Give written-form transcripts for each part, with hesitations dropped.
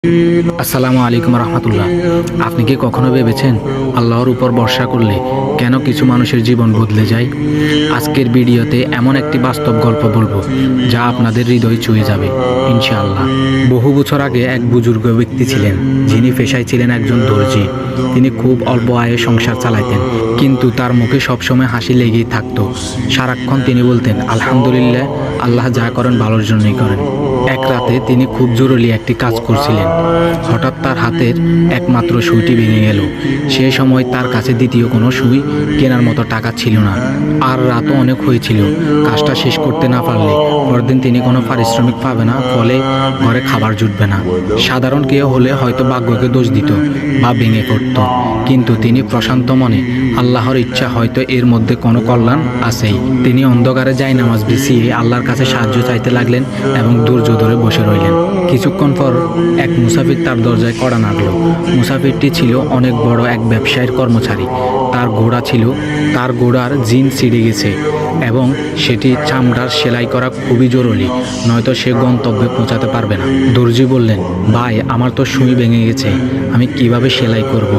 আসসালামু আলাইকুম রহমতুল্লাহ। আপনি কি কখনো ভেবেছেন আল্লাহর উপর ভরসা করলে কেন কিছু মানুষের জীবন বদলে যায়? আজকের ভিডিওতে এমন একটি বাস্তব গল্প বলবো যা আপনাদের হৃদয় ছুঁয়ে যাবে ইনশাআল্লাহ। বহু বছর আগে এক বুজুর্গ ব্যক্তি ছিলেন যিনি পেশায় ছিলেন একজন দর্জি। তিনি খুব অল্প আয়ে সংসার চালাতেন, কিন্তু তার মুখে সবসময় হাসি লেগেই থাকতো। সারাক্ষণ তিনি বলতেন, আলহামদুলিল্লাহ, আল্লাহ যা করেন ভালোর জন্যই করেন। এক রাতে তিনি খুব জরুরি একটি কাজ করছিলেন। হঠাৎ তার হাতের একমাত্র সুইটি ভেঙে গেল। সেই সময় তার কাছে দ্বিতীয় কোনো সুই কেনার মতো টাকা ছিল না। আর রাতও অনেক হয়েছিল। কাজটা শেষ করতে না পারলে পরদিন তিনি কোনো পারিশ্রমিক পাবে না, ফলে ঘরে খাবার জুটবে না। সাধারণ কেউ হলে হয়তো ভাগ্যকে দোষ দিত বা ভেঙে পড়ত, কিন্তু তিনি প্রশান্ত মনে, আল্লাহর ইচ্ছা হয়তো এর মধ্যে কোনো কল্যাণ আছেই। তিনি অন্ধকারে জায়নামাজ বিছিয়ে আল্লাহর কাছে সাহায্য চাইতে লাগলেন এবং ধৈর্য ধরে বসে রইলেন। কিছুক্ষণ পর এক মুসাফির তার দরজায় কড়া নাড়ল। মুসাফিরটি ছিল অনেক বড় এক ব্যবসায়ীর কর্মচারী। তার ঘোড়ার জিন ছিঁড়ে গেছে এবং সেটি চামড়ার সেলাই করা খুবই জরুরি, নয়তো সে গন্তব্যে পৌঁছাতে পারবে না। দর্জি বললেন, ভাই, আমার তো সুই ভেঙে গেছে, আমি কিভাবে সেলাই করব?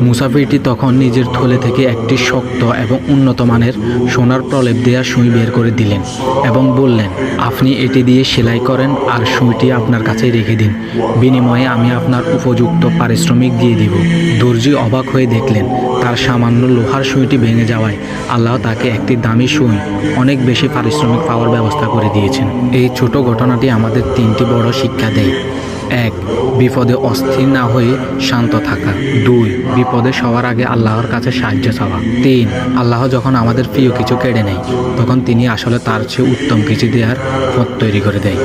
মুসাফিরটি তখন নিজের থলে থেকে একটি শক্ত এবং উন্নত মানের সোনার প্রলেপ দেওয়া সুই বের করে দিলেন এবং বললেন, আপনি এটি দিয়ে সেলাই করেন আর সুইটি আপনার কাছে রেখে দিন, বিনিময়ে আমি আপনার উপযুক্ত পারিশ্রমিক দিয়ে দিব। দর্জি অবাক হয়ে দেখলেন তার সামান্য লোহার সুইটি ভেঙে যাওয়ায় আল্লাহ তাকে একটি দামি সুই অনেক বেশি পারিশ্রমিক পাওয়ার ব্যবস্থা করে দিয়েছেন। এই ছোট ঘটনাটি আমাদের তিনটি বড় শিক্ষা দেয়। 1. বিপদে অস্থির না হয়ে শান্ত থাকা। 2. বিপদে সবার আগে আল্লাহর কাছে সাহায্য চাওয়া। 3. আল্লাহ যখন আমাদের প্রিয় কিছু কেড়ে নেয়, তখন তিনি আসলে তার চেয়ে উত্তম কিছু দেওয়ার পথ তৈরি করে দেয়।